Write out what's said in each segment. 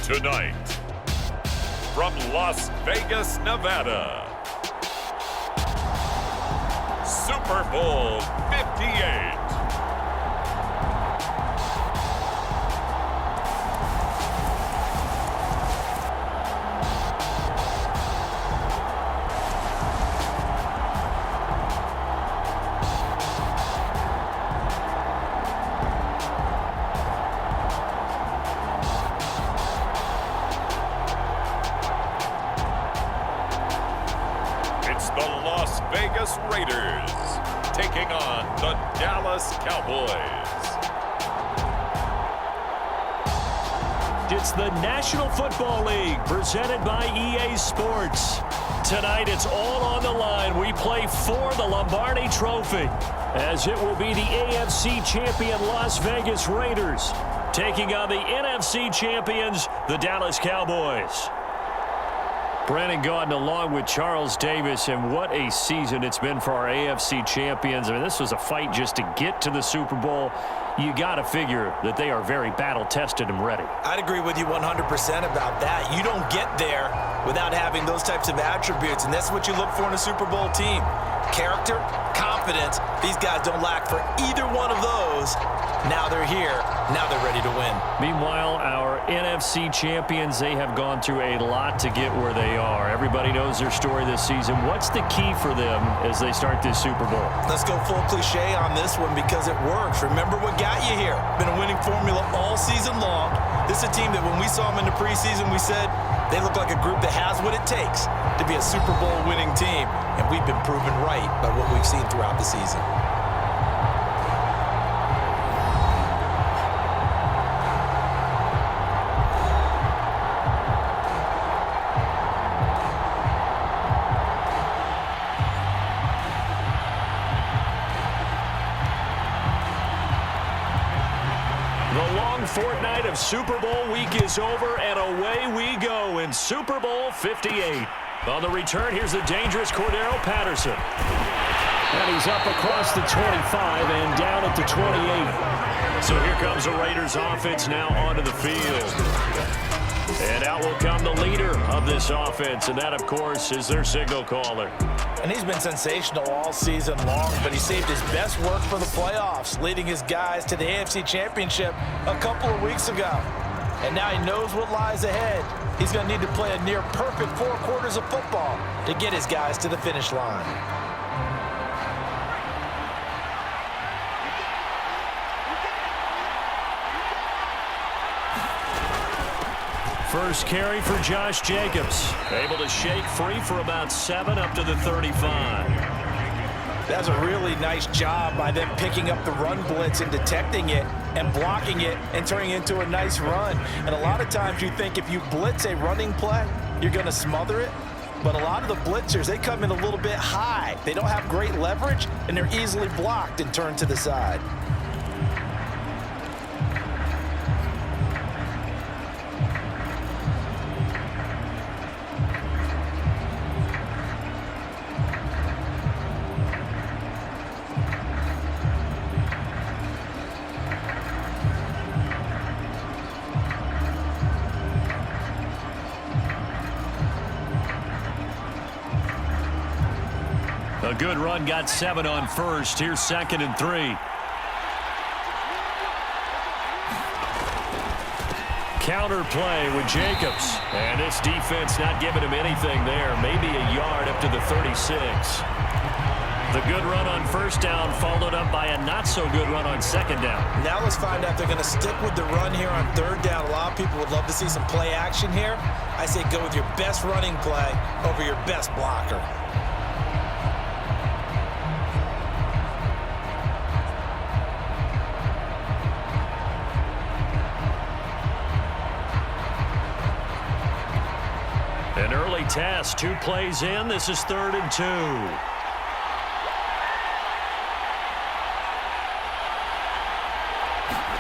Tonight, from Las Vegas, Nevada, Super Bowl 58. The Las Vegas Raiders taking on the Dallas Cowboys. It's the National Football League presented by EA Sports. Tonight it's all on the line. We play for the Lombardi Trophy, as it will be the AFC champion Las Vegas Raiders taking on the NFC champions, the Dallas Cowboys. Brandon Gaudin along with Charles Davis, and what a season it's been for our AFC champions. I mean, this was a fight just to get to the Super Bowl. You got to figure that they are very battle-tested and ready. I'd agree with you 100% about that. You don't get there without having those types of attributes, and that's what you look for in a Super Bowl team. Character, confidence. These guys don't lack for either one of those. Now they're here. Now they're ready to win. Meanwhile, our NFC champions, they have gone through a lot to get where they are. Everybody knows their story this season. What's the key for them as they start this Super Bowl? Let's go full cliche on this one because it works. Remember what got you here. Been a winning formula all season long. This is a team that when we saw them in the preseason, we said they look like a group that has what it takes to be a Super Bowl winning team. And we've been proven right by what we've seen throughout the season. The long fortnight of Super Bowl week is over, and away we go in Super Bowl 58. On the return, here's the dangerous Cordero Patterson. And he's up across the 25 and down at the 28. So here comes the Raiders offense now onto the field. And out will come the leader of this offense, and that, of course, is their signal caller. And he's been sensational all season long, but he saved his best work for the playoffs, leading his guys to the AFC Championship a couple of weeks ago. And now he knows what lies ahead. He's going to need to play a near-perfect 4 quarters of football to get his guys to the finish line. First carry for Josh Jacobs. Able to shake free for about 7 up to the 35. That's a really nice job by them picking up the run blitz and detecting it and blocking it and turning it into a nice run. And a lot of times you think if you blitz a running play, you're going to smother it. But a lot of the blitzers, they come in a little bit high. They don't have great leverage, and they're easily blocked and turned to the side. A good run, got 7 on first. Here's 2nd and 3. Counter play with Jacobs. And this defense not giving him anything there. Maybe a yard up to the 36. The good run on first down followed up by a not-so-good run on 2nd down. Now let's find out if they're going to stick with the run here on 3rd down. A lot of people would love to see some play action here. I say go with your best running play over your best blocker. An early test, 2 plays in. This is 3rd and 2.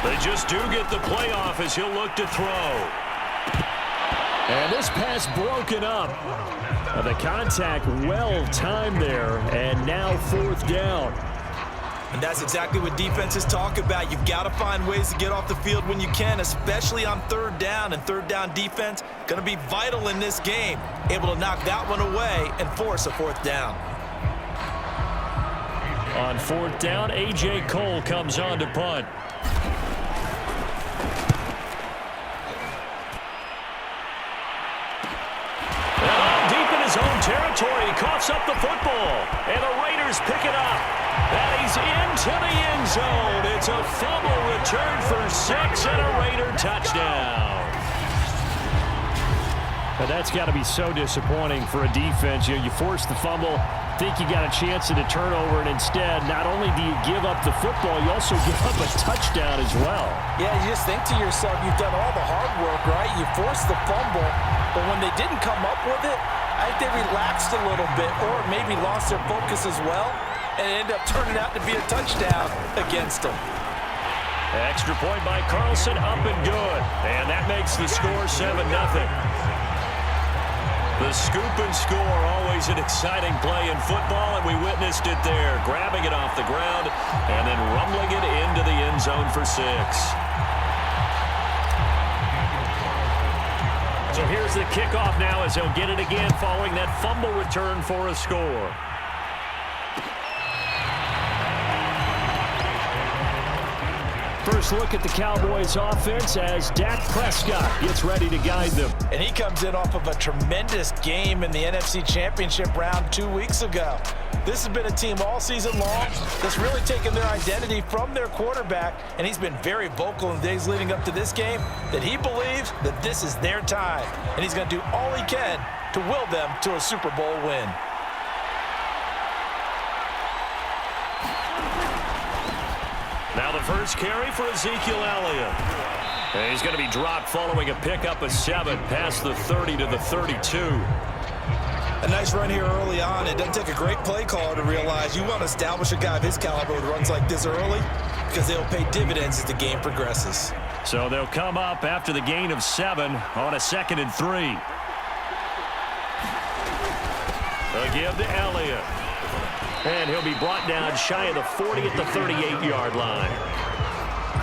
They just do get the playoff as he'll look to throw. And this pass broken up. The contact well timed there, and now 4th down. And that's exactly what defenses talk about. You've got to find ways to get off the field when you can, especially on third down. And third down defense going to be vital in this game. Able to knock that one away and force a fourth down. On fourth down, A.J. Cole comes on to punt. Deep in his own territory, he coughs up the football. And the Raiders pick it up. And he's into the end zone. It's a fumble return for 6 and a Raider touchdown. But that's got to be so disappointing for a defense. You force the fumble, think you got a chance at a turnover, and instead, not only do you give up the football, you also give up a touchdown as well. Yeah, you just think to yourself, you've done all the hard work, right? You forced the fumble, but when they didn't come up with it, I think they relaxed a little bit or maybe lost their focus as well, and it ended up turning out to be a touchdown against them. Extra point by Carlson, up and good. And that makes the score 7-0. The scoop and score, always an exciting play in football, and we witnessed it there, grabbing it off the ground and then rumbling it into the end zone for 6. So here's the kickoff now as they'll get it again following that fumble return for a score. First look at the Cowboys offense as Dak Prescott gets ready to guide them. And he comes in off of a tremendous game in the NFC Championship round 2 weeks ago. This has been a team all season long that's really taken their identity from their quarterback, and he's been very vocal in the days leading up to this game that he believes that this is their time, and he's going to do all he can to will them to a Super Bowl win. Now the first carry for Ezekiel Elliott. And he's going to be dropped following a pickup of 7 past the 30 to the 32. A nice run here early on. It doesn't take a great play caller to realize you want to establish a guy of his caliber with runs like this early because they'll pay dividends as the game progresses. So they'll come up after the gain of 7 on a 2nd and 3. A give to Elliott. And he'll be brought down shy of the 40 at the 38-yard line.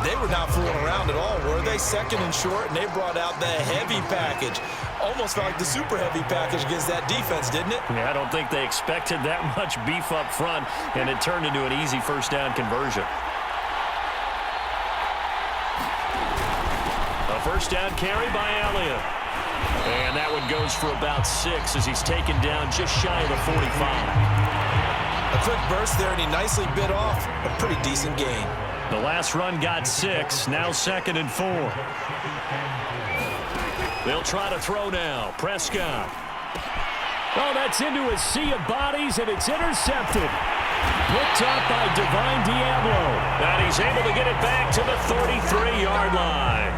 They were not fooling around at all, were they? 2nd and short, and they brought out the heavy package. Almost felt like the super heavy package against that defense, didn't it? Yeah, I don't think they expected that much beef up front, and it turned into an easy first down conversion. A first down carry by Elliott. And that one goes for about 6 as he's taken down just shy of the 45. A quick burst there, and he nicely bit off a pretty decent gain. The last run got 6, now 2nd and 4. They'll try to throw now. Prescott. Oh, that's into a sea of bodies, and it's intercepted. Picked up by Divine Diablo. And he's able to get it back to the 33-yard line.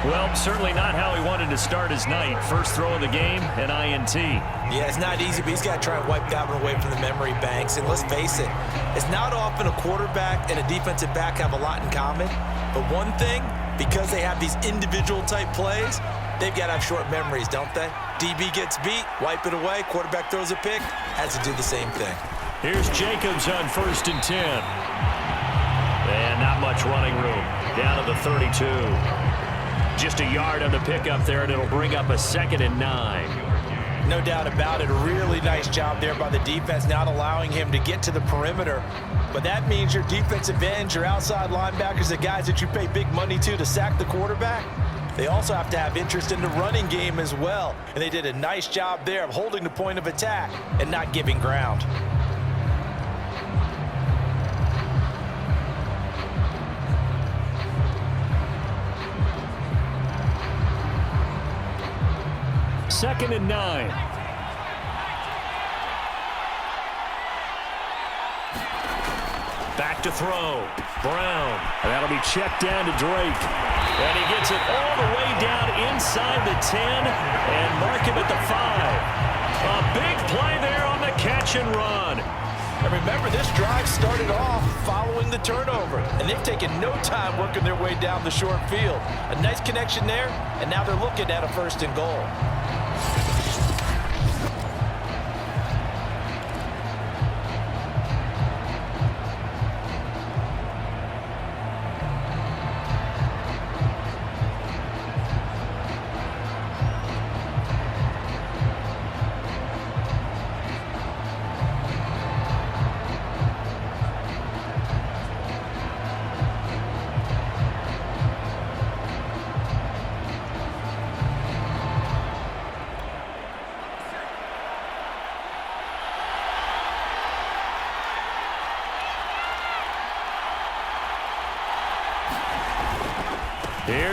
Well, certainly not how he wanted to start his night. First throw of the game, an INT. Yeah, it's not easy, but he's got to try and wipe that one away from the memory banks. And let's face it, it's not often a quarterback and a defensive back have a lot in common. But one thing, because they have these individual type plays, they've got to have short memories, don't they? DB gets beat, wipe it away, quarterback throws a pick, has to do the same thing. Here's Jacobs on 1st and 10. And not much running room. Down to the 32. Just a yard on the pickup there, and it'll bring up a 2nd and 9. No doubt about it. A really nice job there by the defense, not allowing him to get to the perimeter. But that means your defensive ends, your outside linebackers, the guys that you pay big money to sack the quarterback, they also have to have interest in the running game as well. And they did a nice job there of holding the point of attack and not giving ground. Second and 9. Back to throw. Brown. And that'll be checked down to Drake. And he gets it all the way down inside the 10 and mark him at the 5. A big play there on the catch and run. And remember, this drive started off following the turnover, and they've taken no time working their way down the short field. A nice connection there, and now they're looking at a 1st and goal.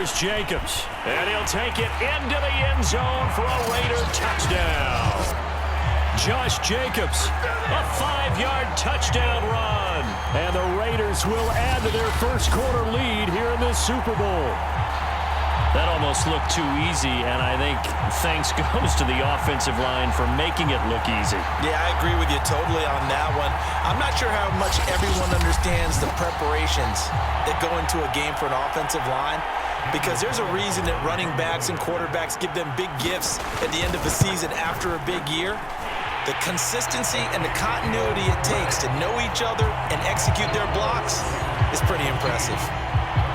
Here's Jacobs, and he'll take it into the end zone for a Raider touchdown. Josh Jacobs, a 5-yard touchdown run. And the Raiders will add to their first quarter lead here in this Super Bowl. That almost looked too easy, and I think thanks goes to the offensive line for making it look easy. Yeah, I agree with you totally on that one. I'm not sure how much everyone understands the preparations that go into a game for an offensive line, because there's a reason that running backs and quarterbacks give them big gifts at the end of the season after a big year. The consistency and the continuity it takes to know each other and execute their blocks is pretty impressive.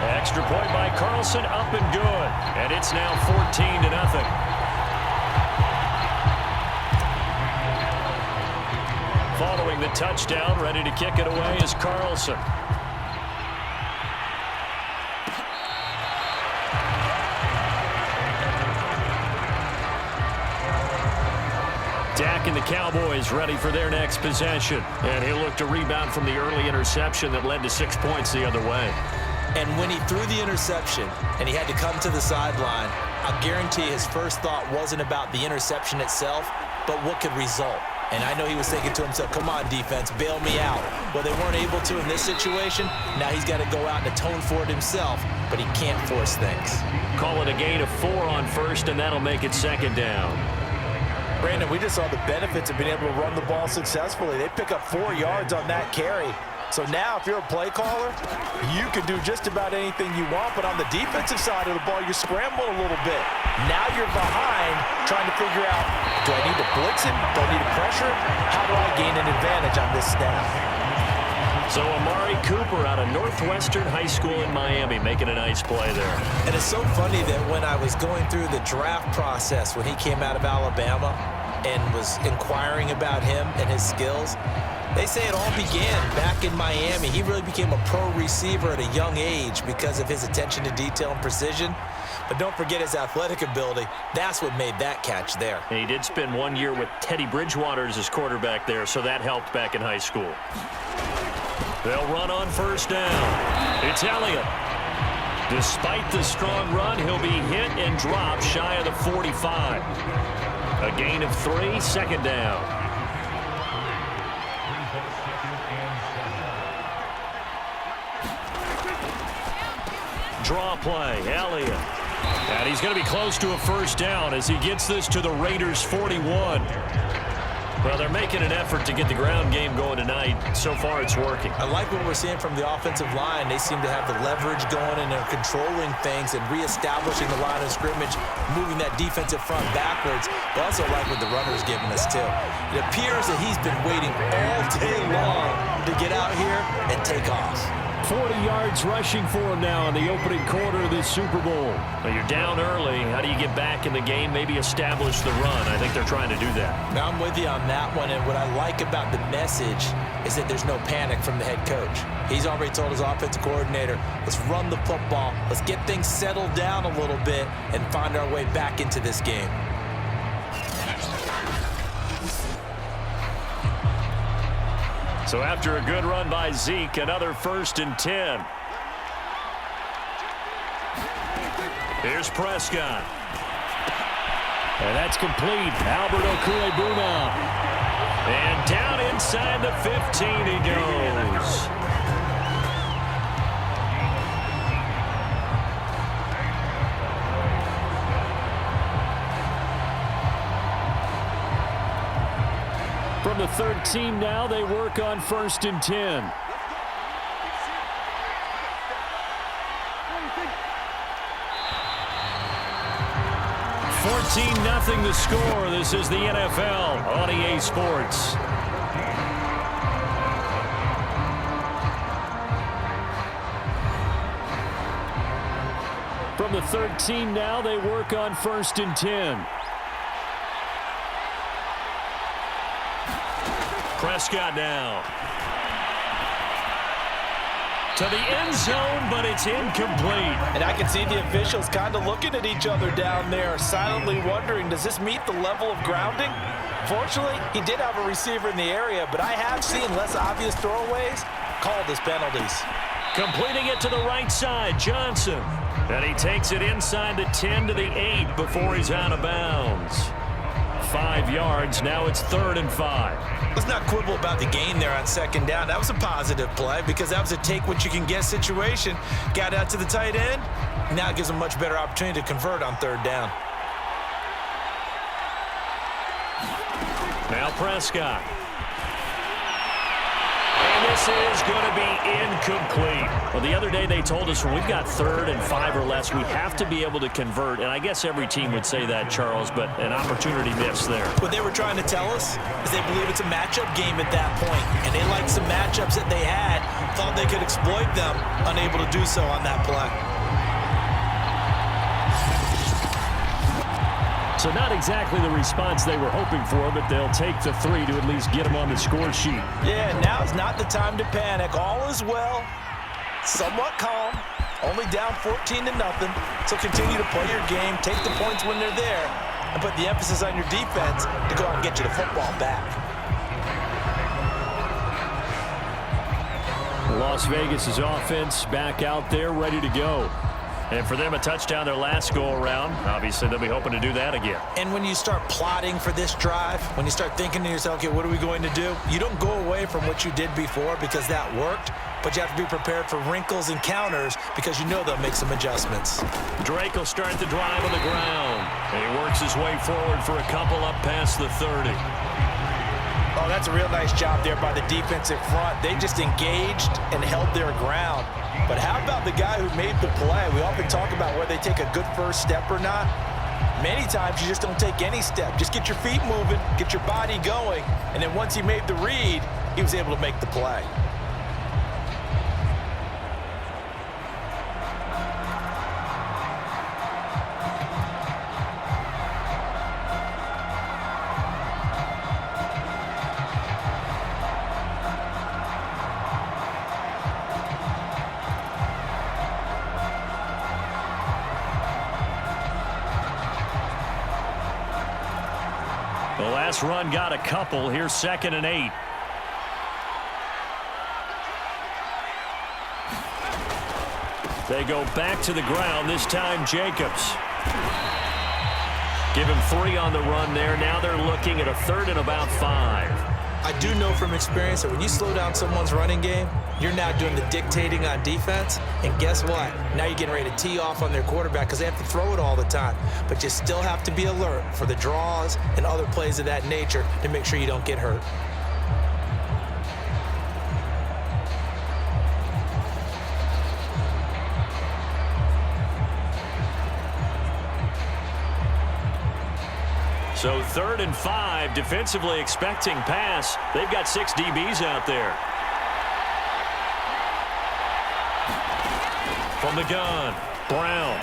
Extra point by Carlson, up and good. And it's now 14-0. Following the touchdown, ready to kick it away is Carlson. Dak and the Cowboys ready for their next possession. And he'll look to rebound from the early interception that led to 6 points the other way. And when he threw the interception and he had to come to the sideline, I guarantee his first thought wasn't about the interception itself, but what could result. And I know he was thinking to himself, come on, defense, bail me out. Well, they weren't able to in this situation. Now he's got to go out and atone for it himself, but he can't force things. Call it a gain of 4 on first, and that'll make it second down. Brandon, we just saw the benefits of being able to run the ball successfully. They pick up 4 yards on that carry. So now if you're a play caller, you can do just about anything you want, but on the defensive side of the ball, you're scrambling a little bit. Now you're behind trying to figure out, do I need to blitz him? Do I need to pressure him? How do I gain an advantage on this snap? So Amari Cooper out of Northwestern High School in Miami making a nice play there. And it's so funny that when I was going through the draft process when he came out of Alabama and was inquiring about him and his skills, they say it all began back in Miami. He really became a pro receiver at a young age because of his attention to detail and precision. But don't forget his athletic ability. That's what made that catch there. And he did spend 1 year with Teddy Bridgewater as his quarterback there, so that helped back in high school. They'll run on first down. It's Elliott. Despite the strong run, he'll be hit and dropped shy of the 45. A gain of 3, second down. Draw play, Elliott. And he's going to be close to a first down as he gets this to the Raiders' 41. Well, they're making an effort to get the ground game going tonight. So far, it's working. I like what we're seeing from the offensive line. They seem to have the leverage going, and they're controlling things and reestablishing the line of scrimmage, moving that defensive front backwards. But also like what the runner's giving us, too. It appears that he's been waiting all day long to get out here and take off. 40 yards rushing for him now in the opening quarter of this Super Bowl. Well, you're down early. How do you get back in the game, maybe establish the run? I think they're trying to do that. Now, I'm with you on that one, and what I like about the message is that there's no panic from the head coach. He's already told his offensive coordinator, let's run the football, let's get things settled down a little bit and find our way back into this game. So after a good run by Zeke, another 1st and 10. Here's Prescott. And that's complete. Albert Okwuegbunam. And down inside the 15 he goes. From the 13 now, they work on 1st and 10. $14-0 the score. This is the NFL on EA Sports. From the 13 now, they work on 1st and 10. Prescott now. To the end zone, but it's incomplete. And I can see the officials kind of looking at each other down there, silently wondering, does this meet the level of grounding? Fortunately, he did have a receiver in the area, but I have seen less obvious throwaways called as penalties. Completing it to the right side, Johnson. And he takes it inside the 10 to the 8 before he's out of bounds. 5 yards, now it's 3rd and 5. Let's not quibble about the gain there on 2nd down. That was a positive play because that was a take-what-you-can-get situation. Got out to the tight end. Now it gives him a much better opportunity to convert on 3rd down. Now Prescott. And this is going to be incomplete. Well, the other day they told us when we've got 3rd and 5 or less, we have to be able to convert. And I guess every team would say that, Charles, but an opportunity missed there. What they were trying to tell us is they believe it's a matchup game at that point. And they liked some matchups that they had, thought they could exploit them, unable to do so on that play. So not exactly the response they were hoping for, but they'll take the 3 to at least get them on the score sheet. Yeah, now's not the time to panic. All is well, somewhat calm, only down 14-0. So continue to play your game, take the points when they're there, and put the emphasis on your defense to go out and get you the football back. Las Vegas' offense back out there, ready to go. And for them, a touchdown their last go-around. Obviously, they'll be hoping to do that again. And when you start plotting for this drive, when you start thinking to yourself, okay, what are we going to do? You don't go away from what you did before because that worked, but you have to be prepared for wrinkles and counters because you know they'll make some adjustments. Drake will start the drive on the ground. And he works his way forward for a couple up past the 30. Oh, that's a real nice job there by the defensive front. They just engaged and held their ground. But how about the guy who made the play? We often talk about whether they take a good first step or not. Many times you just don't take any step. Just get your feet moving, get your body going, and then once he made the read, he was able to make the play. The last run got a couple. Here's 2nd and 8. They go back to the ground. This time Jacobs. Give him 3 on the run there. Now they're looking at a 3rd and about 5. I do know from experience that when you slow down someone's running game, you're now doing the dictating on defense. And guess what? Now you're getting ready to tee off on their quarterback because they have to throw it all the time. But you still have to be alert for the draws and other plays of that nature to make sure you don't get hurt. So 3rd and 5, defensively expecting pass. They've got 6 DBs out there. From the gun, Brown.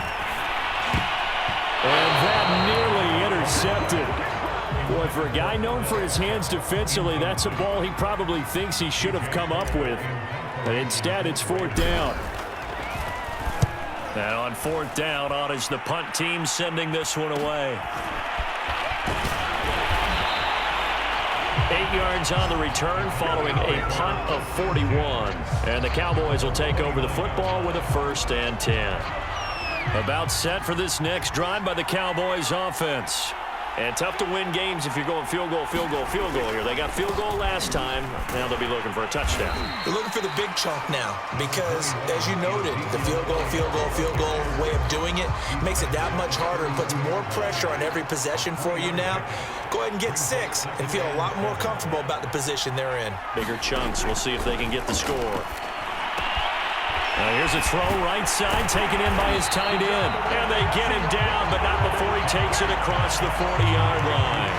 And that nearly intercepted. Boy, for a guy known for his hands defensively, that's a ball he probably thinks he should have come up with. But instead, it's 4th down. And on 4th down, on is the punt team sending this one away. 8 yards on the return following a punt of 41. And the Cowboys will take over the football with a 1st and 10. About set for this next drive by the Cowboys offense. And tough to win games if you're going field goal, field goal, field goal here. They got field goal last time. Now they'll be looking for a touchdown. They're looking for the big chunk now because, as you noted, the field goal way of doing it makes it that much harder and puts more pressure on every possession for you now. Go ahead and get 6 and feel a lot more comfortable about the position they're in. Bigger chunks. We'll see if they can get the score. Now here's a throw right side taken in by his tight end. And they get him down, but not before he takes it across the 40-yard line.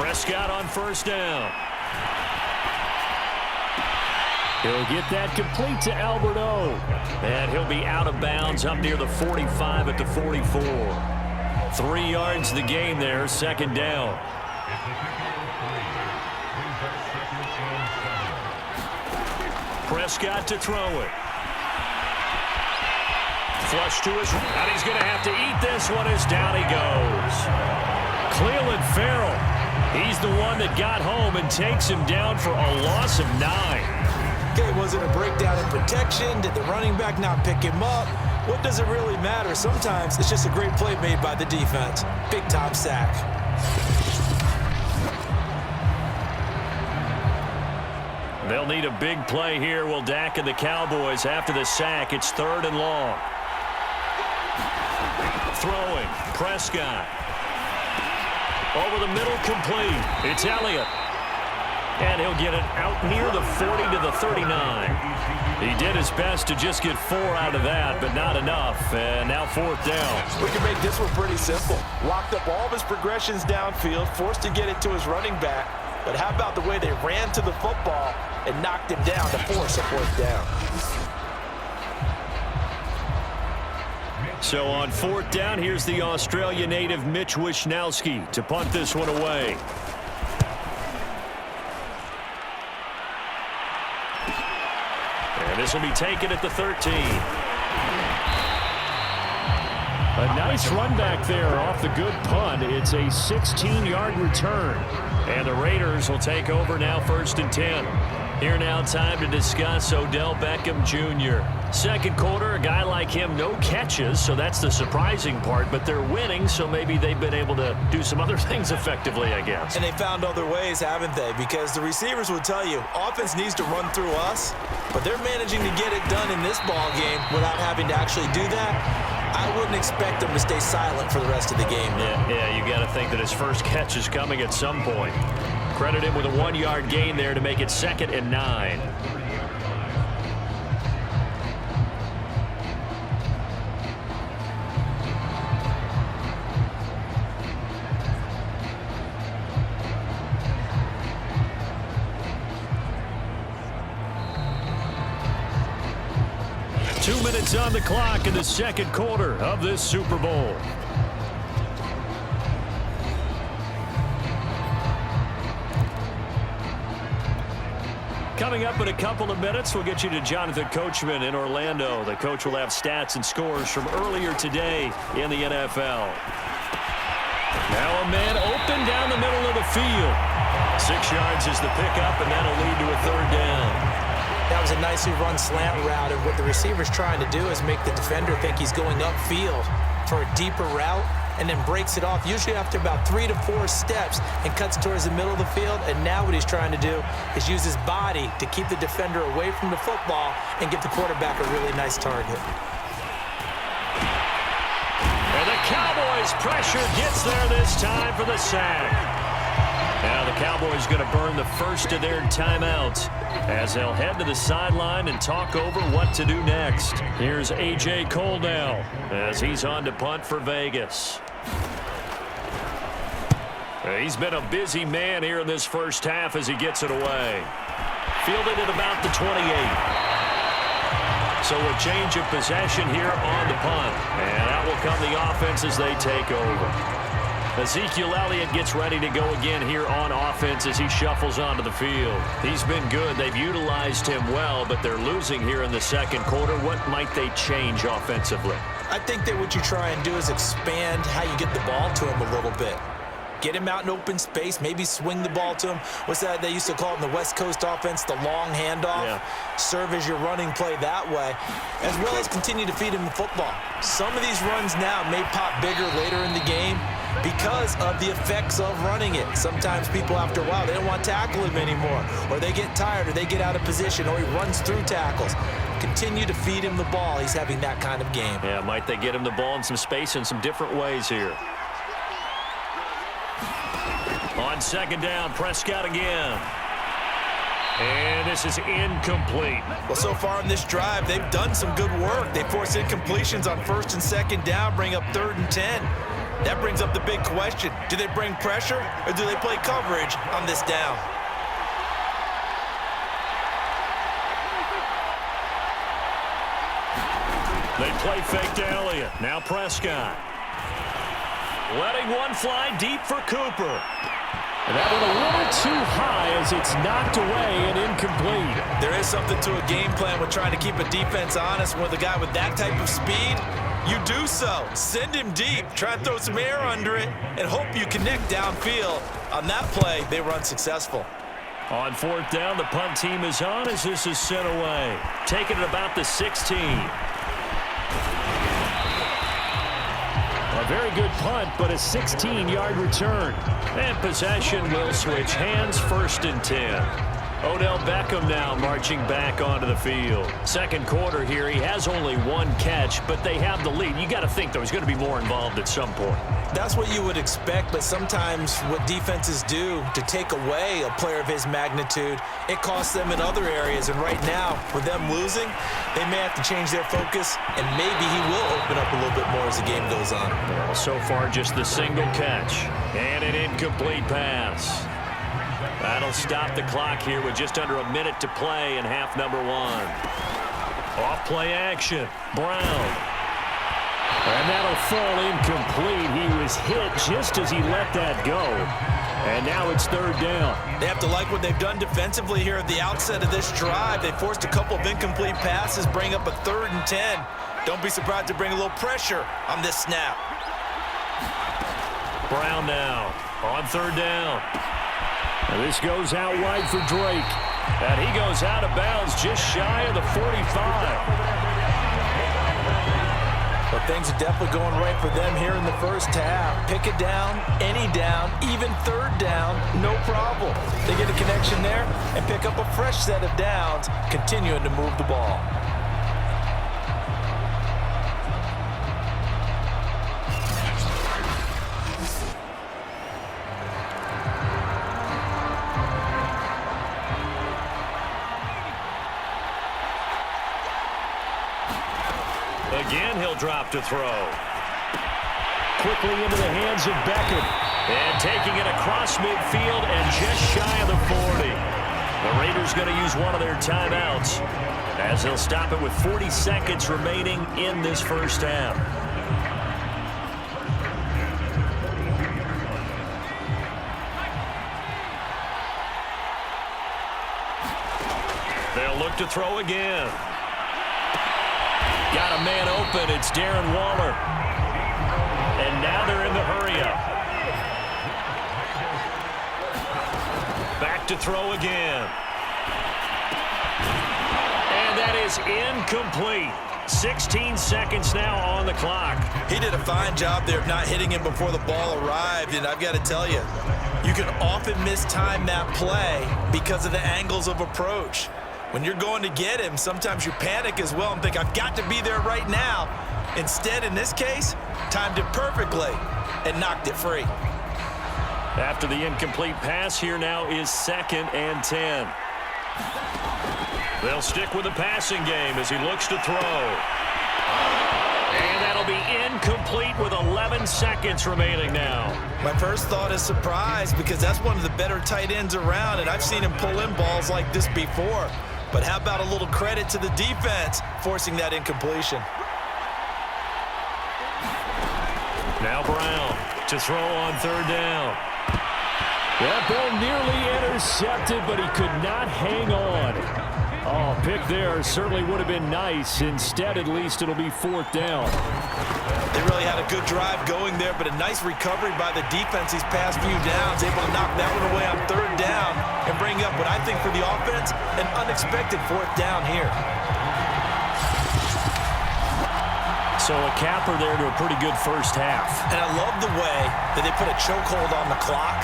Prescott on 1st down. He'll get that complete to Albert O. And he'll be out of bounds up near the 45 at the 44. 3 yards the gain there, 2nd down. Prescott to throw it. Flush to his right. And he's going to have to eat this one as down he goes. Cleveland Farrell He's the one that got home and takes him down for a loss of 9. Okay, was it a breakdown in protection? Did the running back not pick him up? What does it really matter? Sometimes it's just a great play made by the defense. Big-time sack. They'll need a big play here. Will Dak and the Cowboys after the sack. It's 3rd and long. Throwing. Prescott. Over the middle, complete. It's Elliott. And he'll get it out near the 40 to the 39. He did his best to just get 4 out of that, but not enough. And now 4th down. We can make this one pretty simple. Locked up all of his progressions downfield, forced to get it to his running back. But how about the way they ran to the football and knocked him down to force a 4th down? So on 4th down, here's the Australia native Mitch Wishnowsky to punt this one away. And this will be taken at the 13. A nice run back there off the good punt. It's a 16-yard return. And the Raiders will take over now 1st and 10. Here now, time to discuss Odell Beckham Jr. Second quarter, a guy like him, no catches, so that's the surprising part. But they're winning, so maybe they've been able to do some other things effectively, I guess. And they found other ways, haven't they? Because the receivers will tell you, offense needs to run through us, but they're managing to get it done in this ball game without having to actually do that. I wouldn't expect them to stay silent for the rest of the game. Yeah, you got to think that his first catch is coming at some point. Credit him with a 1-yard gain there to make it 2nd and 9. Two minutes on the clock in the second quarter of this Super Bowl. Coming up in a couple of minutes, we'll get you to Jonathan Coachman in Orlando. The coach will have stats and scores from earlier today in the NFL. Now a man open down the middle of the field. 6 yards is the pickup, and that'll lead to a 3rd down. That was a nicely run slant route, and what the receiver's trying to do is make the defender think he's going upfield for a deeper route, and then breaks it off, usually after about 3 to 4 steps, and cuts towards the middle of the field. And now what he's trying to do is use his body to keep the defender away from the football and give the quarterback a really nice target. And the Cowboys' pressure gets there this time for the sack. Now the Cowboys going to burn the first of their timeouts as they'll head to the sideline and talk over what to do next. Here's A.J. Cole now as he's on to punt for Vegas. He's been a busy man here in this first half as he gets it away. Fielded at about the 28. So a change of possession here on the punt. And out will come the offense as they take over. Ezekiel Elliott gets ready to go again here on offense as he shuffles onto the field. He's been good. They've utilized him well, but they're losing here in the second quarter. What might they change offensively? I think that what you try and do is expand how you get the ball to him a little bit. Get him out in open space, maybe swing the ball to him. What's that they used to call it in the West Coast offense, the long handoff? Yeah. Serve as your running play that way, as well as continue to feed him the football. Some of these runs now may pop bigger later in the game because of the effects of running it. Sometimes people, after a while, they don't want to tackle him anymore, or they get tired, or they get out of position, or he runs through tackles. Continue to feed him the ball. He's having that kind of game. Yeah, might they get him the ball in some space in some different ways here. On second down, Prescott again. And this is incomplete. Well, so far in this drive, they've done some good work. They force incompletions on first and second down, bring up 3rd and 10. That brings up the big question. Do they bring pressure or do they play coverage on this down? They play fake to Elliott. Now Prescott. Letting one fly deep for Cooper. And that one a little too high as it's knocked away and incomplete. There is something to a game plan with trying to keep a defense honest. With a guy with that type of speed, you do so. Send him deep, try and throw some air under it, and hope you connect downfield. On that play, they were unsuccessful. On fourth down, the punt team is on as this is sent away. Taking it about the 16. A very good punt, but a 16-yard return. And possession will switch hands, 1st and 10. Odell Beckham now marching back onto the field. Second quarter here, he has only one catch, but they have the lead. You got to think, though, he's going to be more involved at some point. That's what you would expect, but sometimes what defenses do to take away a player of his magnitude, it costs them in other areas. And right now, with them losing, they may have to change their focus, and maybe he will open up a little bit more as the game goes on. Well, so far, just the single catch and an incomplete pass. That'll stop the clock here with just under a minute to play in half number 1. Off play action. Brown. And that'll fall incomplete. He was hit just as he let that go. And now it's 3rd down. They have to like what they've done defensively here at the outset of this drive. They forced a couple of incomplete passes, bring up a 3rd and 10. Don't be surprised to bring a little pressure on this snap. Brown now on 3rd down. And this goes out wide for Drake. And he goes out of bounds just shy of the 45. But things are definitely going right for them here in the first half. Pick it down, any down, even 3rd down, no problem. They get a connection there and pick up a fresh set of downs, continuing to move the ball. Again, he'll drop to throw. Quickly into the hands of Beckham. And taking it across midfield and just shy of the 40. The Raiders going to use one of their timeouts as they'll stop it with 40 seconds remaining in this first half. They'll look to throw again. Got a man open. It's Darren Waller. And now they're in the hurry-up. Back to throw again. And that is incomplete. 16 seconds now on the clock. He did a fine job there of not hitting him before the ball arrived, and I've got to tell you, you can often mistime that play because of the angles of approach. When you're going to get him, sometimes you panic as well and think, I've got to be there right now. Instead, in this case, timed it perfectly and knocked it free. After the incomplete pass, here now is 2nd and 10. They'll stick with the passing game as he looks to throw. And that'll be incomplete with 11 seconds remaining now. My first thought is surprise because that's one of the better tight ends around, and I've seen him pull in balls like this before. But how about a little credit to the defense forcing that incompletion? Now Brown to throw on 3rd down. That ball nearly intercepted, but he could not hang on. Oh, pick there certainly would have been nice. Instead, at least, it'll be 4th down. They really had a good drive going there, but a nice recovery by the defense these past few downs, able to knock that one away on 3rd down and bring up what I think for the offense, an unexpected 4th down here. So a capper there to a pretty good first half. And I love the way that they put a chokehold on the clock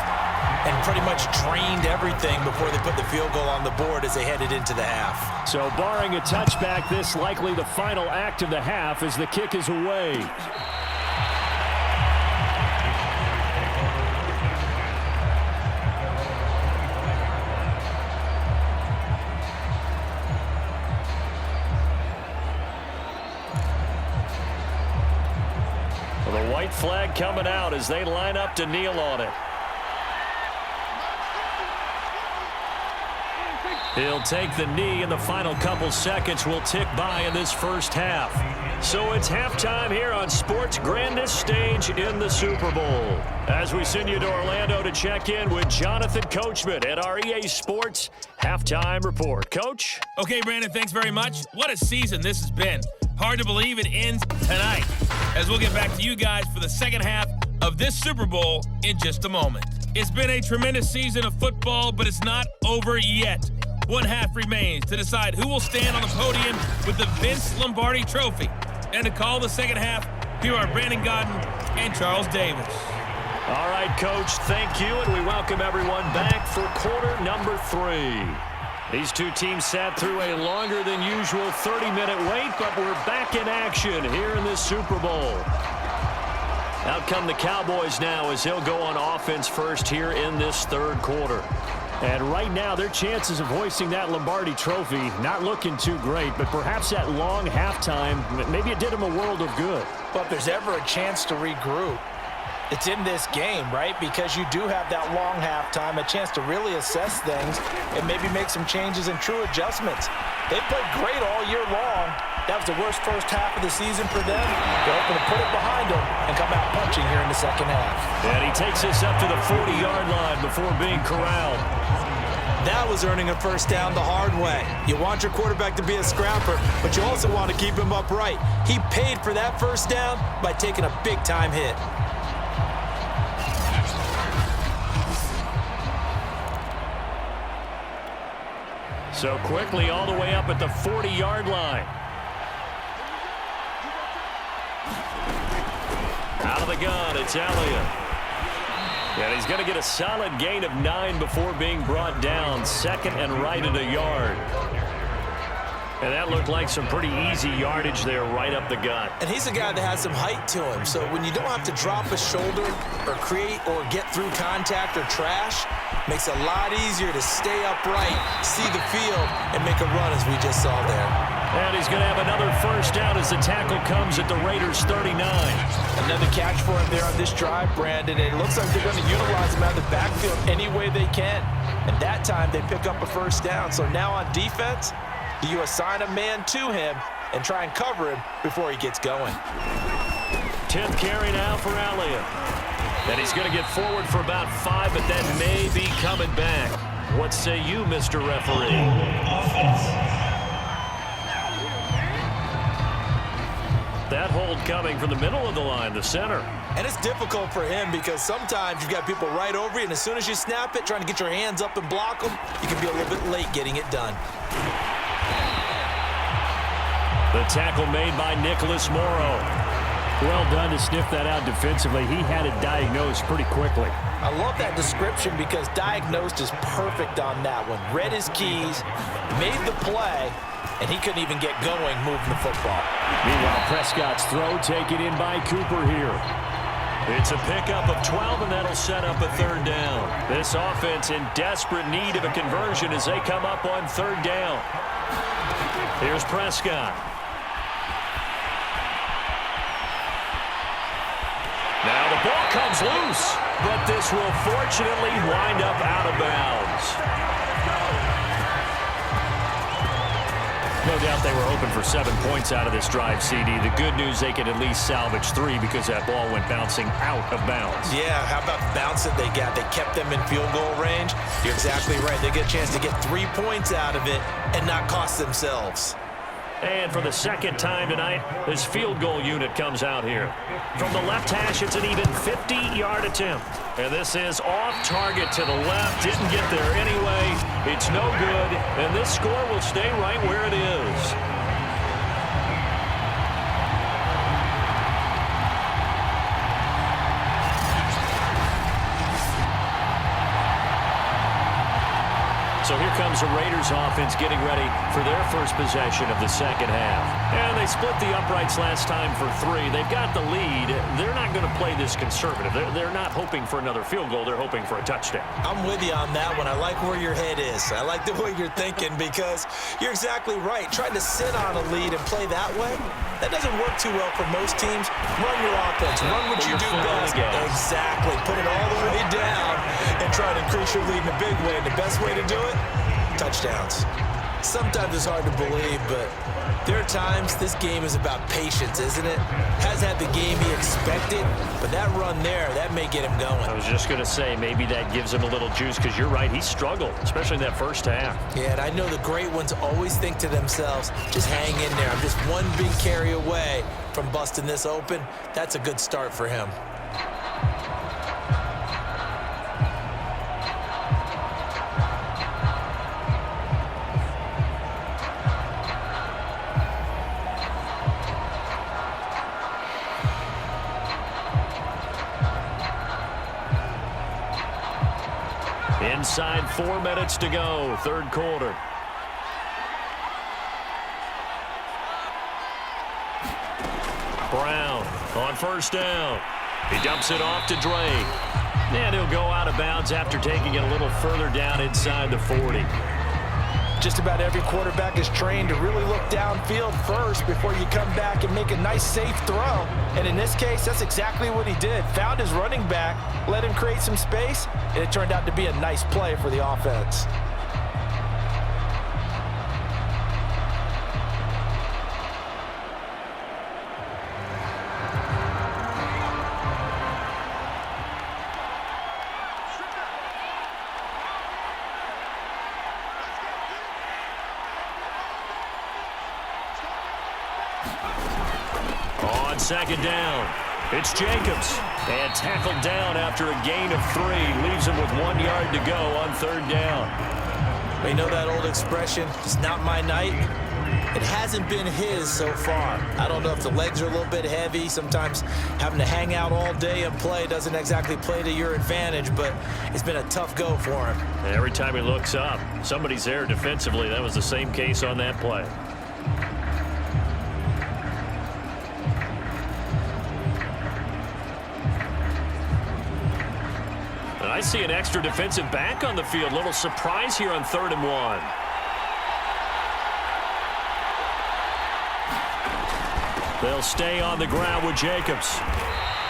and pretty much drained everything before they put the field goal on the board as they headed into the half. So barring a touchback, this likely the final act of the half as the kick is away. Well, the white flag coming out as they line up to kneel on it. He'll take the knee, and the final couple seconds will tick by in this first half. So it's halftime here on sports' grandest stage in the Super Bowl. As we send you to Orlando to check in with Jonathan Coachman at our EA Sports Halftime Report. Coach? Okay, Brandon, thanks very much. What a season this has been. Hard to believe it ends tonight, as we'll get back to you guys for the second half of this Super Bowl in just a moment. It's been a tremendous season of football, but it's not over yet. One half remains to decide who will stand on the podium with the Vince Lombardi Trophy. And to call the second half, here are Brandon Godden and Charles Davis. All right, Coach, thank you, and we welcome everyone back for quarter number 3. These two teams sat through a longer than usual 30-minute wait, but we're back in action here in this Super Bowl. Out come the Cowboys now as they'll go on offense first here in this third quarter. And right now, their chances of hoisting that Lombardi Trophy not looking too great, but perhaps that long halftime, maybe it did them a world of good. But if there's ever a chance to regroup, it's in this game, right? Because you do have that long halftime, a chance to really assess things and maybe make some changes and true adjustments. They played great all year long. That was the worst first half of the season for them. They're hoping to put it behind them and come out punching here in the second half. And he takes us up to the 40-yard line before being corralled. That was earning a first down the hard way. You want your quarterback to be a scrapper, but you also want to keep him upright. He paid for that first down by taking a big-time hit. So quickly all the way up at the 40-yard line. Out of the gun, it's Elliott. And he's going to get a solid gain of 9 before being brought down. Second and right at a yard. And that looked like some pretty easy yardage there right up the gut. And he's a guy that has some height to him. So when you don't have to drop a shoulder or create or get through contact or trash, makes it a lot easier to stay upright, see the field, and make a run as we just saw there. And he's going to have another first down as the tackle comes at the Raiders' 39. Another catch for him there on this drive, Brandon. And it looks like they're going to utilize him out of the backfield any way they can. And that time they pick up a first down. So now on defense, do you assign a man to him and try and cover him before he gets going? 10th carry now for Elliott. And he's going to get forward for about 5, but that may be coming back. What say you, Mr. Referee? That hold coming from the middle of the line, the center. And it's difficult for him because sometimes you've got people right over you, and as soon as you snap it, trying to get your hands up and block them, you can be a little bit late getting it done. The tackle made by Nicholas Morrow. Well done to sniff that out defensively. He had it diagnosed pretty quickly. I love that description because diagnosed is perfect on that one. Read his keys, made the play, and he couldn't even get going moving the football. Meanwhile, Prescott's throw taken in by Cooper here. It's a pickup of 12, and that'll set up a third down. This offense in desperate need of a conversion as they come up on third down. Here's Prescott. Now the ball comes loose, but this will fortunately wind up out of bounds. No doubt they were hoping for 7 points out of this drive, CD. The good news, they could at least salvage 3 because that ball went bouncing out of bounds. Yeah, how about the bounce that they got? They kept them in field goal range. You're exactly right. They get a chance to get 3 points out of it and not cost themselves. And for the second time tonight, this field goal unit comes out here. From the left hash, it's an even 50-yard attempt. And this is off target to the left. Didn't get there anyway. It's no good. And this score will stay right where it is. So here comes the Raiders offense getting ready for their first possession of the second half. And they split the uprights last time for 3. They've got the lead. They're not going to play this conservative. They're not hoping for another field goal. They're hoping for a touchdown. I'm with you on that one. I like where your head is. I like the way you're thinking because you're exactly right. Trying to sit on a lead and play that way, that doesn't work too well for most teams. Run your offense. Run what you do best. Exactly. Put it all the way down and try to increase your lead in a big way. And the best way to do it, touchdowns. Sometimes it's hard to believe, but there are times this game is about patience, isn't it? Has had the game he expected, but that run there, that may get him going. I was just going to say, maybe that gives him a little juice, because you're right, he struggled, especially in that first half. Yeah, and I know the great ones always think to themselves, just hang in there. I'm just one big carry away from busting this open. That's a good start for him. Inside 4 minutes to go, third quarter. Brown on first down. He dumps it off to Drake. And he'll go out of bounds after taking it a little further down inside the 40. Just about every quarterback is trained to really look downfield first before you come back and make a nice, safe throw. And in this case, that's exactly what he did. Found his running back, let him create some space, and it turned out to be a nice play for the offense. On second down, it's Jacobs. And tackled down after a gain of 3. Leaves him with 1 yard to go on third down. We know that old expression, it's not my night. It hasn't been his so far. I don't know if the legs are a little bit heavy. Sometimes having to hang out all day and play doesn't exactly play to your advantage, but it's been a tough go for him. And every time he looks up, somebody's there defensively. That was the same case on that play. I see an extra defensive back on the field. Little surprise here on 3rd and 1. They'll stay on the ground with Jacobs.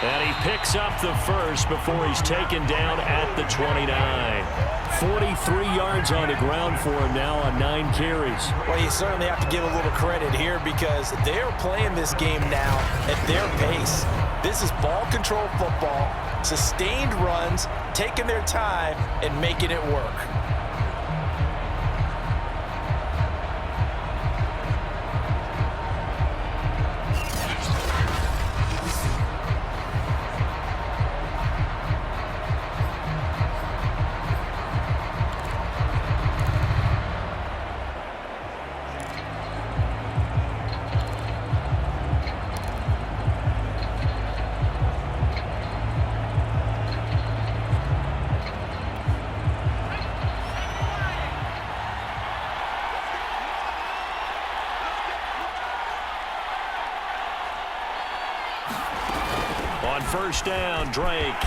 And he picks up the first before he's taken down at the 29. 43 yards on the ground for him now on 9 carries. Well, you certainly have to give a little credit here because they're playing this game now at their pace. This is ball control football, sustained runs, taking their time and making it work. On first down, Drake.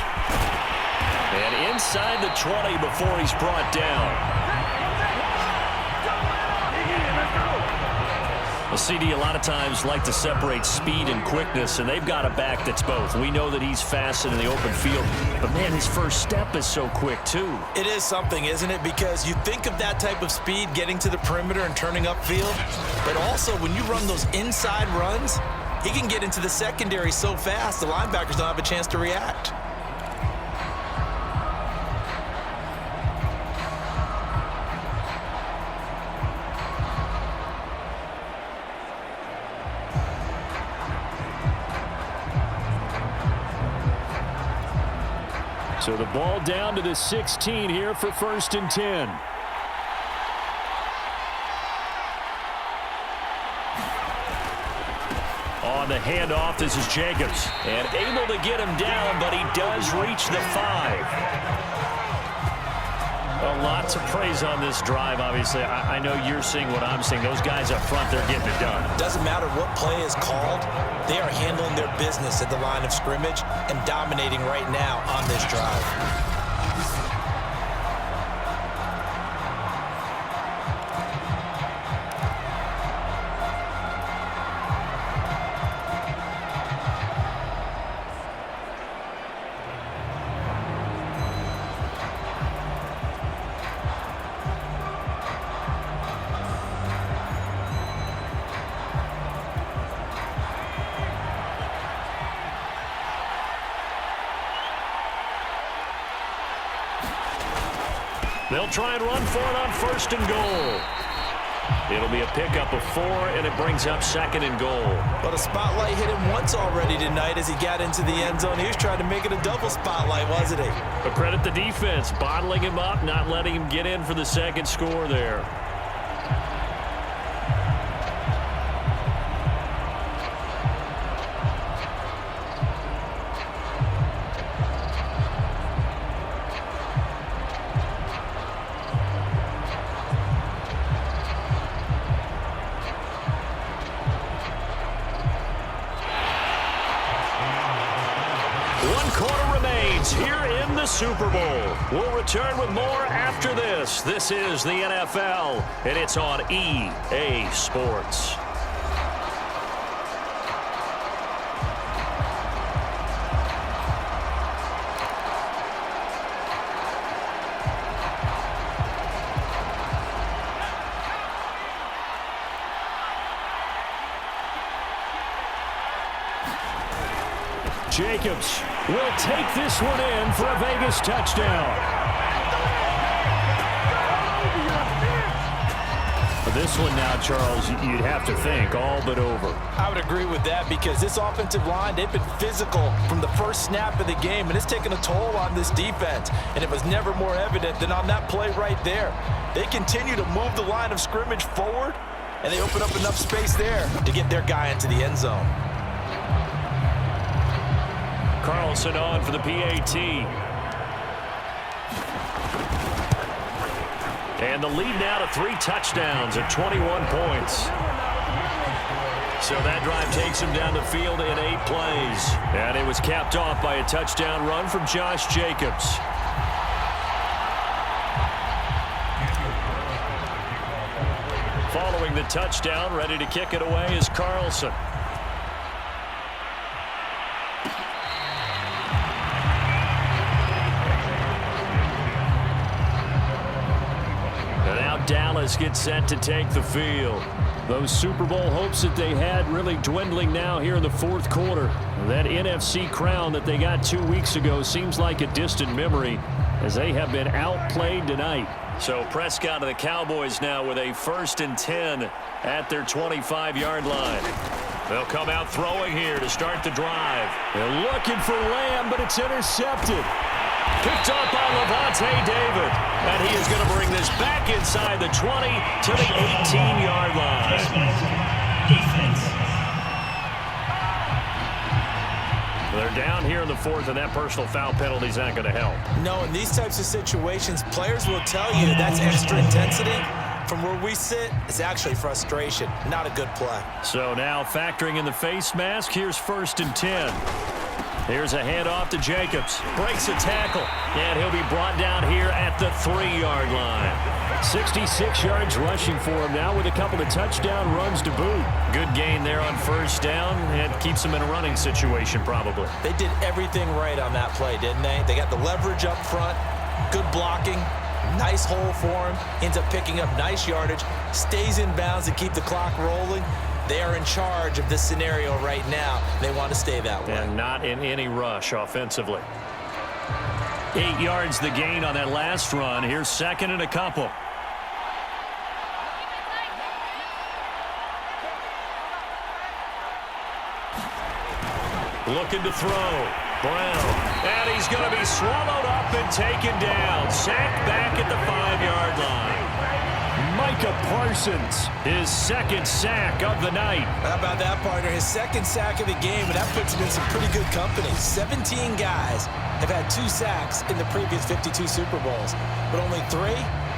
And inside the 20 before he's brought down. Well, CD, a lot of times like to separate speed and quickness, and they've got a back that's both. We know that he's fast in the open field, but, man, his first step is so quick, too. It is something, isn't it? Because you think of that type of speed getting to the perimeter and turning upfield, but also when you run those inside runs, he can get into the secondary so fast, the linebackers don't have a chance to react. So the ball down to the 16 here for 1st and 10. On the handoff, this is Jacobs. And able to get him down, but he does reach the 5. Well, lots of praise on this drive, obviously. I know you're seeing what I'm seeing. Those guys up front, they're getting it done. Doesn't matter what play is called. They are handling their business at the line of scrimmage and dominating right now on this drive. They'll try and run for it on 1st and goal. It'll be a pickup of 4, and it brings up 2nd and goal. But a spotlight hit him once already tonight as he got into the end zone. He was trying to make it a double spotlight, wasn't he? But credit the defense, bottling him up, not letting him get in for the 2nd score there. Here in the Super Bowl. We'll return with more after this. This is the NFL, and it's on EA Sports. Jacobs will take this one in for a Vegas touchdown. This one now, Charles, you'd have to think all but over. I would agree with that because this offensive line, they've been physical from the first snap of the game, and it's taken a toll on this defense. And it was never more evident than on that play right there. They continue to move the line of scrimmage forward, and they open up enough space there to get their guy into the end zone. Carlson on for the PAT. And the lead now to 3 touchdowns at 21 points. So that drive takes him down the field in 8 plays. And it was capped off by a touchdown run from Josh Jacobs. Following the touchdown, ready to kick it away is Carlson. Dallas gets set to take the field. Those Super Bowl hopes that they had really dwindling now here in the 4th quarter. That NFC crown that they got 2 weeks ago seems like a distant memory as they have been outplayed tonight. So Prescott of the Cowboys now with a 1st and 10 at their 25-yard line. They'll come out throwing here to start the drive. They're looking for Lamb, but it's intercepted. Picked up by Levante David. And he is going to bring this back inside the 20 to the 18-yard line. Defense. They're down here in the 4th, and that personal foul penalty is not going to help. No, in these types of situations, players will tell you that's extra intensity. From where we sit, it's actually frustration. Not a good play. So now factoring in the face mask, here's 1st and 10. Here's a handoff to Jacobs. Breaks a tackle. And he'll be brought down here at the 3-yard line. 66 yards rushing for him now with a couple of touchdown runs to boot. Good gain there on 1st down. And keeps him in a running situation probably. They did everything right on that play, didn't they? They got the leverage up front. Good blocking. Nice hole for him. Ends up picking up nice yardage. Stays in bounds to keep the clock rolling. They are in charge of this scenario right now. They want to stay that way. And not in any rush offensively. 8 yards the gain on that last run. Here's 2nd and a couple. Looking to throw. Brown. And he's going to be swallowed up and taken down. Sacked back at the 5-yard line. Micah Parsons, his 2nd sack of the night. How about that, partner? His 2nd sack of the game, and that puts him in some pretty good company. 17 guys have had 2 sacks in the previous 52 Super Bowls, but only 3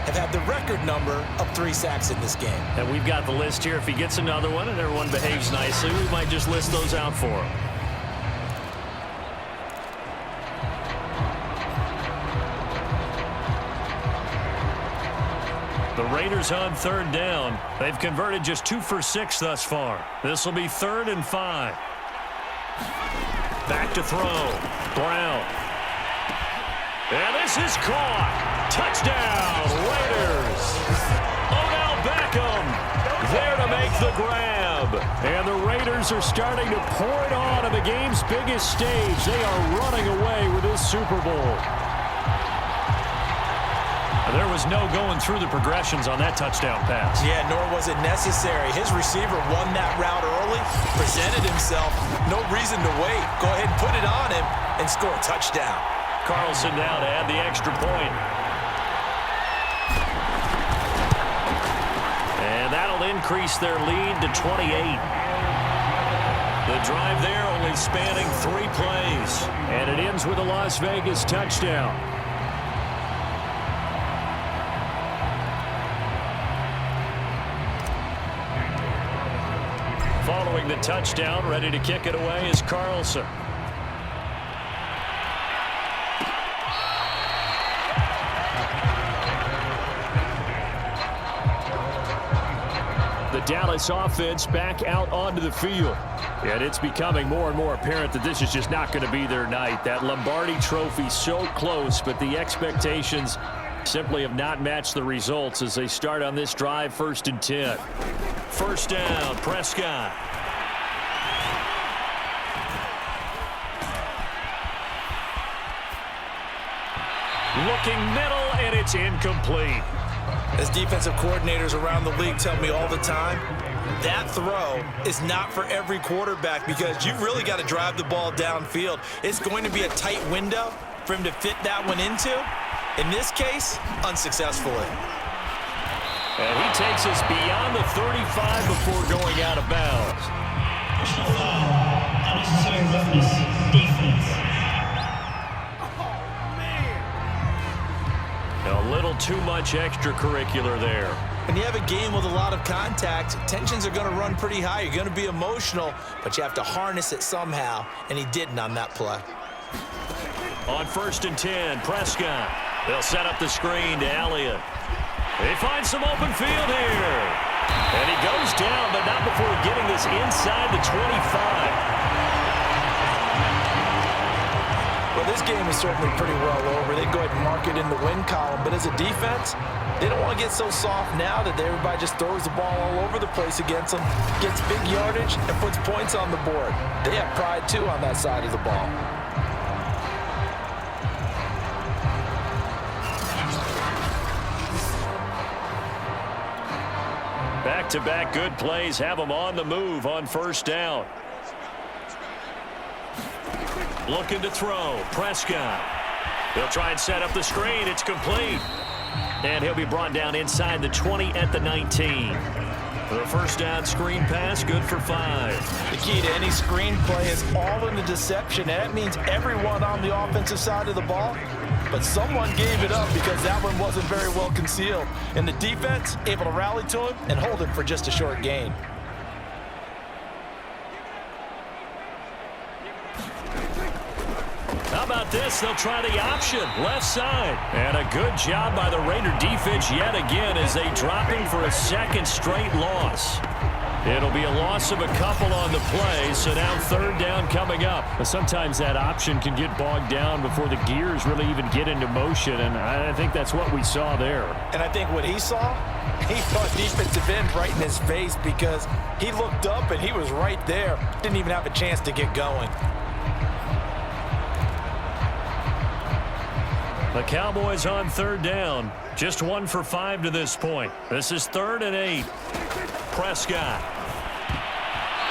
have had the record number of 3 sacks in this game. And we've got the list here. If he gets another one and everyone behaves nicely, we might just list those out for him. The Raiders on 3rd down. They've converted just 2 for 6 thus far. This will be 3rd and 5. Back to throw. Brown. And this is caught. Touchdown, Raiders. Odell Beckham there to make the grab. And the Raiders are starting to pour it on the game's biggest stage. They are running away with this Super Bowl. There was no going through the progressions on that touchdown pass. Yeah, nor was it necessary. His receiver won that route early, presented himself. No reason to wait. Go ahead and put it on him and score a touchdown. Carlson now to add the extra point. And that'll increase their lead to 28. The drive there only spanning 3 plays. And it ends with a Las Vegas touchdown. Following the touchdown, ready to kick it away is Carlson. The Dallas offense back out onto the field. And it's becoming more and more apparent that this is just not going to be their night. That Lombardi trophy so close, but the expectations simply have not matched the results as they start on this drive, 1st and 10. First down, Prescott. Looking middle, and it's incomplete. As defensive coordinators around the league tell me all the time, that throw is not for every quarterback because you've really got to drive the ball downfield. It's going to be a tight window for him to fit that one into. In this case, unsuccessfully. And he takes us beyond the 35 before going out of bounds. Personal foul, unnecessary roughness, defense. A little too much extracurricular there. When you have a game with a lot of contact, tensions are going to run pretty high. You're going to be emotional, but you have to harness it somehow, and he didn't on that play. On 1st and 10, Prescott. They'll set up the screen to Elliott. They find some open field here. And he goes down, but not before getting this inside the 25. Well, this game is certainly pretty well over. They go ahead and mark it in the win column. But as a defense, they don't want to get so soft now that everybody just throws the ball all over the place against them, gets big yardage, and puts points on the board. They have pride, too, on that side of the ball. Back-to-back good plays have them on the move on 1st down. Looking to throw. Prescott. He'll try and set up the screen. It's complete. And he'll be brought down inside the 20 at the 19. The 1st down screen pass, good for 5. The key to any screen play is all in the deception. And that means everyone on the offensive side of the ball. But someone gave it up because that one wasn't very well concealed. And the defense able to rally to him and hold him for just a short gain. How about this? They'll try the option, left side. And a good job by the Raider defense yet again as they drop him for a 2nd straight loss. It'll be a loss of a couple on the play, so now 3rd down coming up. But sometimes that option can get bogged down before the gears really even get into motion, and I think that's what we saw there. And I think what he saw, he saw defensive end right in his face because he looked up and he was right there. Didn't even have a chance to get going. The Cowboys on 3rd down. Just 1 for 5 to this point. This is 3rd and 8. Prescott.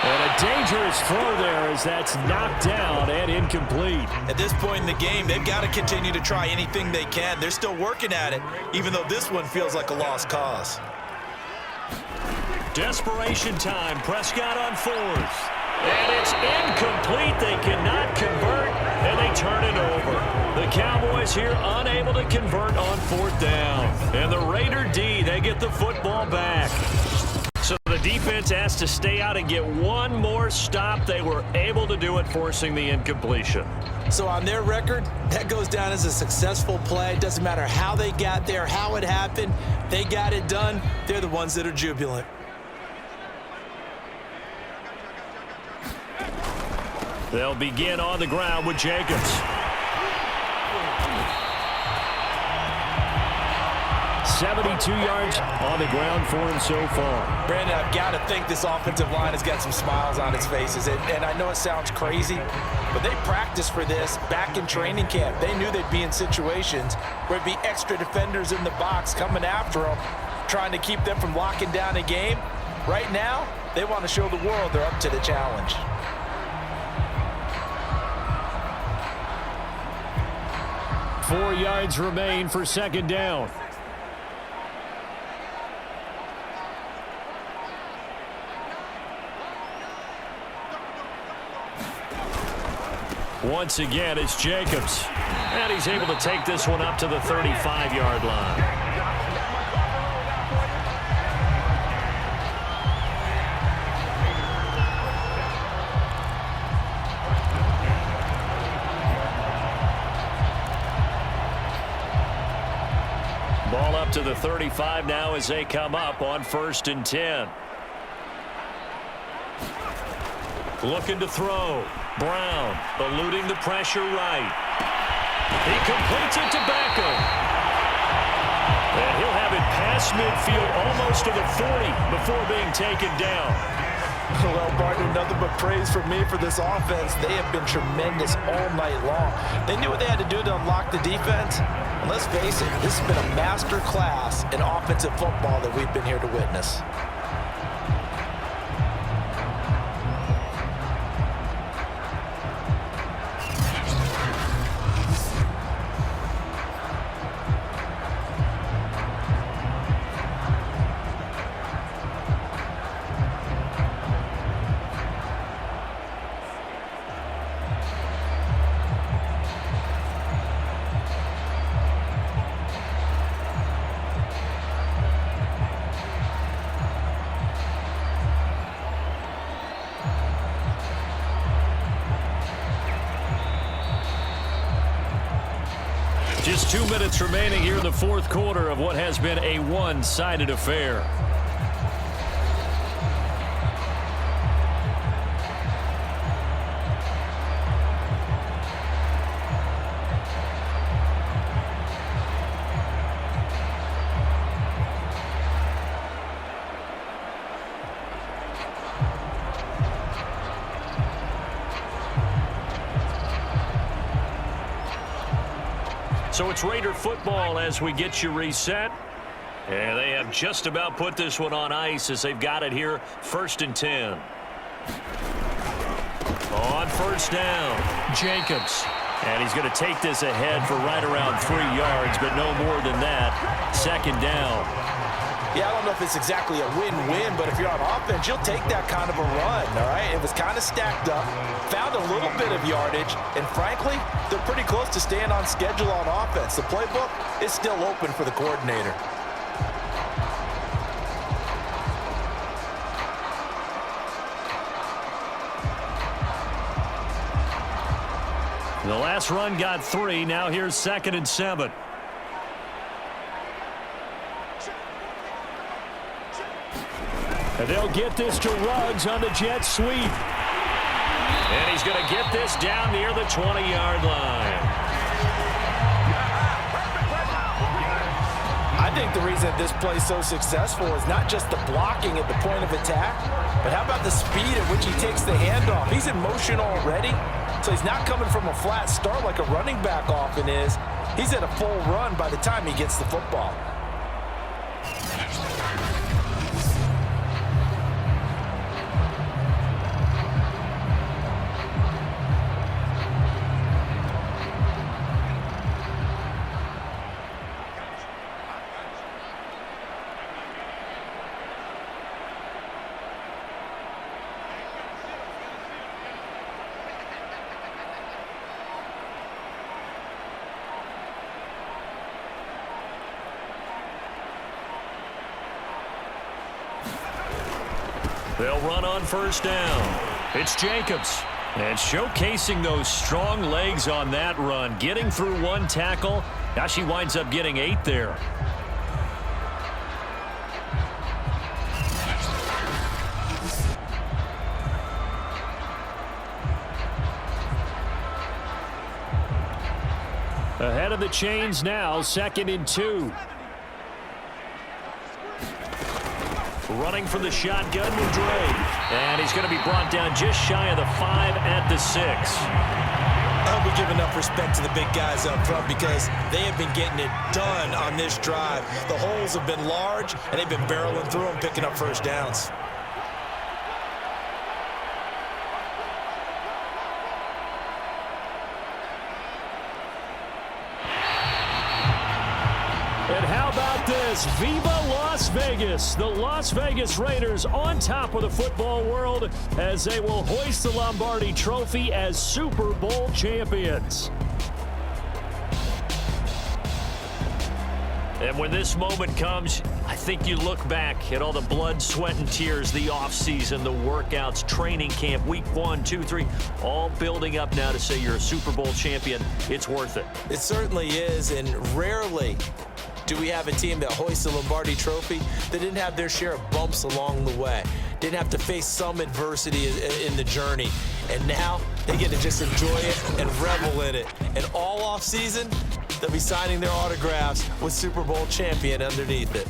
And a dangerous throw there as that's knocked down and incomplete. At this point in the game, they've got to continue to try anything they can. They're still working at it, even though this one feels like a lost cause. Desperation time. Prescott on 4th. And it's incomplete. They cannot convert, and they turn it over. The Cowboys here unable to convert on 4th down. And the Raider D, they get the football back. So the defense has to stay out and get one more stop. They were able to do it, forcing the incompletion. So on their record, that goes down as a successful play. It doesn't matter how they got there, how it happened. They got it done. They're the ones that are jubilant. They'll begin on the ground with Jacobs. 72 yards on the ground for him so far. Brandon, I've got to think this offensive line has got some smiles on its faces. And I know it sounds crazy, but they practiced for this back in training camp. They knew they'd be in situations where it'd be extra defenders in the box coming after them, trying to keep them from locking down a game. Right now, they want to show the world they're up to the challenge. Four yards remain for second down. Once again, it's Jacobs. And he's able to take this one up to the 35-yard line. Ball up to the 35 now as they come up on 1st and 10. Looking to throw. Brown eluding the pressure right. He completes it to Beckham. And he'll have it past midfield almost to the 40 before being taken down. Well, Barton, nothing but praise from me for this offense. They have been tremendous all night long. They knew what they had to do to unlock the defense. And let's face it, this has been a master class in offensive football that we've been here to witness. Just 2 minutes remaining here in the fourth quarter of what has been a one-sided affair. So it's Raider football as we get you reset. And they have just about put this one on ice as they've got it here, 1st and 10. On 1st down, Jacobs. And he's going to take this ahead for right around 3 yards, but no more than that. 2nd down. Yeah, I don't know if it's exactly a win-win, but if you're on offense, you'll take that kind of a run, all right? It was kind of stacked up, found a little bit of yardage, and frankly, they're pretty close to staying on schedule on offense. The playbook is still open for the coordinator. The last run got 3. Now here's 2nd and 7. And they'll get this to Ruggs on the jet sweep. And he's going to get this down near the 20-yard line. I think the reason this play is so successful is not just the blocking at the point of attack, but how about the speed at which he takes the handoff? He's in motion already, so he's not coming from a flat start like a running back often is. He's at a full run by the time he gets the football. They'll run on 1st down. It's Jacobs. And showcasing those strong legs on that run. Getting through 1 tackle. Now she winds up getting 8 there. Ahead of the chains now, 2nd and 2. Running from the shotgun with Dre. And he's going to be brought down just shy of the 5 at the 6. I hope we give enough respect to the big guys up front because they have been getting it done on this drive. The holes have been large, and they've been barreling through them, picking up first downs. And how about this? Viva Las Vegas! The Las Vegas Raiders on top of the football world as they will hoist the Lombardi Trophy as Super Bowl champions. And when this moment comes, I think you look back at all the blood, sweat, and tears, the offseason, the workouts, training camp, week 1, 2, 3, all building up now to say you're a Super Bowl champion. It's worth it. It certainly is, and rarely do we have a team that hoists the Lombardi Trophy that didn't have their share of bumps along the way, didn't have to face some adversity in the journey, and now they get to just enjoy it and revel in it. And all offseason, they'll be signing their autographs with Super Bowl champion underneath it.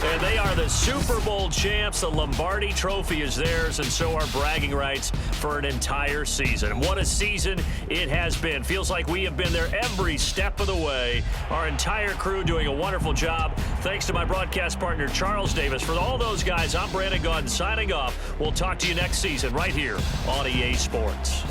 And they are the Super Bowl champs. The Lombardi Trophy is theirs, and so are bragging rights for an entire season. And what a season it has been. Feels like we have been there every step of the way. Our entire crew doing a wonderful job. Thanks to my broadcast partner, Charles Davis. For all those guys, I'm Brandon Gaudin signing off. We'll talk to you next season right here on EA Sports.